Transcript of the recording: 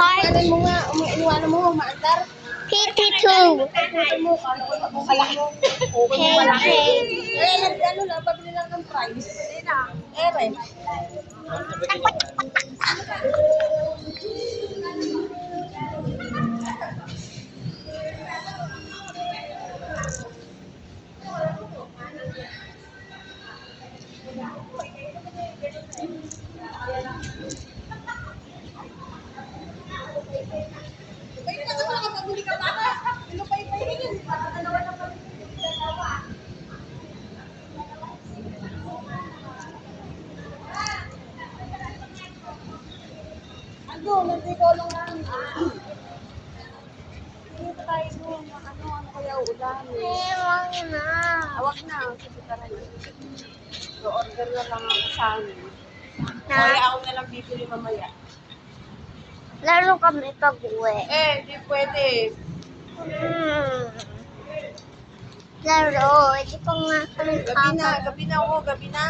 part Mo nga, iwanan mo, maandar. 52. Pagkutan mo, kalaki mo. Okay mo malaki. Ano na, pabili lang ng price. Hindi na. Ere. Wait, nakapabili ka ba? Pinupay-pay rin yun. Dalawa na pabili. Dalawa. Ando, nandito lang lang. Dito tayo doon. Ano kaya ulan? Wag na. Awag na. Sige, tara na. So, order na lang ako sa amin. Na, Kaya ako na lang bibili mamaya. laro kami pag-uwi. Hindi pwede. Laro, hindi pa nga kami Gabi na ako, gabi na.